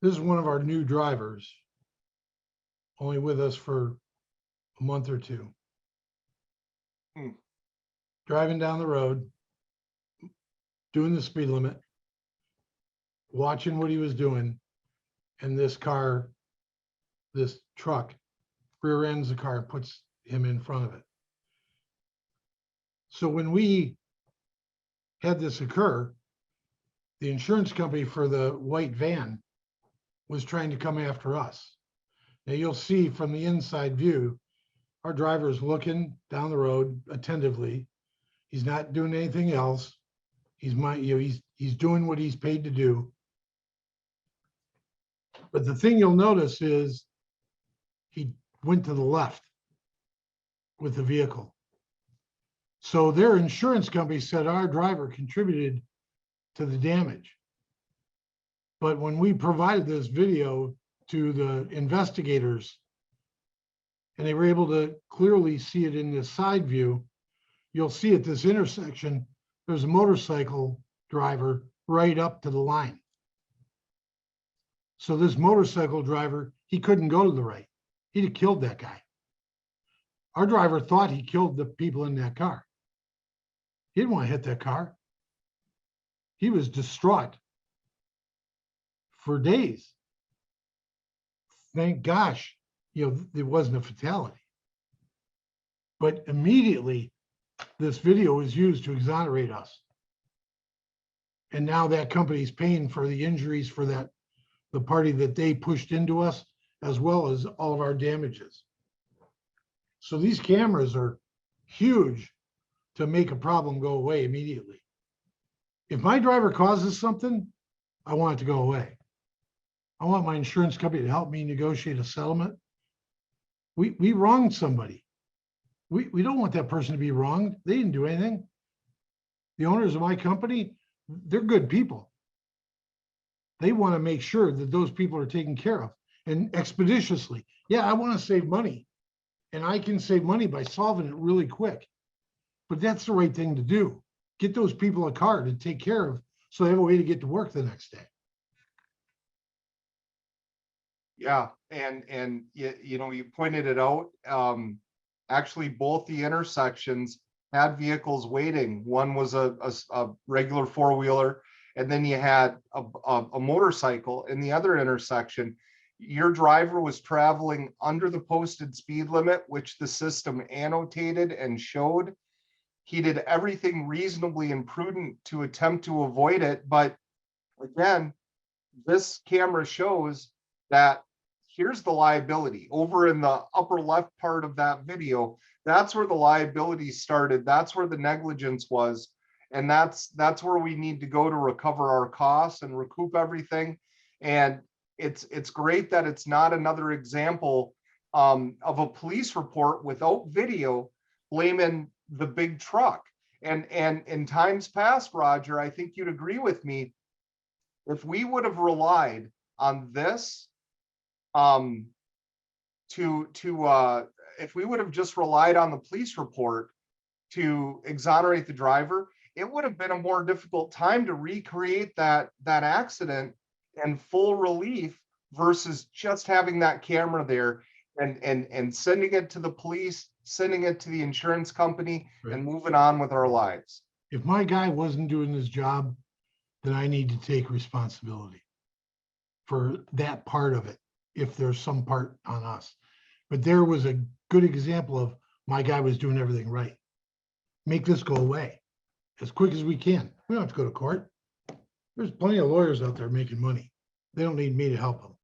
This is one of our new drivers, only with us for a month or two. Driving down the road, doing the speed limit, watching what he was doing, and this car, this truck, rear ends the car and puts him in front of it. So when we had this occur, the insurance company for the white van was trying to come after us. Now you'll see from the inside view, our driver is looking down the road attentively. He's not doing anything else. He's doing what he's paid to do. But the thing you'll notice is he went to the left with the vehicle. So their insurance company said our driver contributed to the damage. But when we provided this video to the investigators and they were able to clearly see it in this side view, you'll see at this intersection, there's a motorcycle driver right up to the line. So this motorcycle driver, he couldn't go to the right. He'd have killed that guy. Our driver thought he killed the people in that car. He didn't want to hit that car. He was distraught for days. Thank gosh, it wasn't a fatality. But immediately, this video was used to exonerate us. And now that company's paying for the injuries for the party that they pushed into us, as well as all of our damages. So these cameras are huge to make a problem go away immediately. If my driver causes something, I want it to go away. I want my insurance company to help me negotiate a settlement. We wronged somebody. We don't want that person to be wronged. They didn't do anything. The owners of my company, they're good people. They want to make sure that those people are taken care of and expeditiously. Yeah, I want to save money, and I can save money by solving it really quick. But that's the right thing to do. Get those people a car to take care of so they have a way to get to work the next day. Yeah, and you pointed it out. Actually, both the intersections had vehicles waiting. One was a regular four-wheeler, and then you had a motorcycle in the other intersection. Your driver was traveling under the posted speed limit, which the system annotated and showed. He did everything reasonably imprudent to attempt to avoid it. But again, this camera shows that here's the liability over in the upper left part of that video. That's where the liability started. That's where the negligence was. And that's where we need to go to recover our costs and recoup everything. And it's great that it's not another example of a police report without video blaming the big truck. And in times past, Rodger, I think you'd agree with me, if we would have relied on this, if we would have just relied on the police report to exonerate the driver, it would have been a more difficult time to recreate that accident and full relief versus just having that camera there and sending it to the police, sending it to the insurance company, Right. And moving on with our lives. If my guy wasn't doing his job, then I need to take responsibility for that part of it, if there's some part on us. But there was a good example of my guy was doing everything right. Make this go away as quick as we can. We don't have to go to court. There's plenty of lawyers out there making money. They don't need me to help them.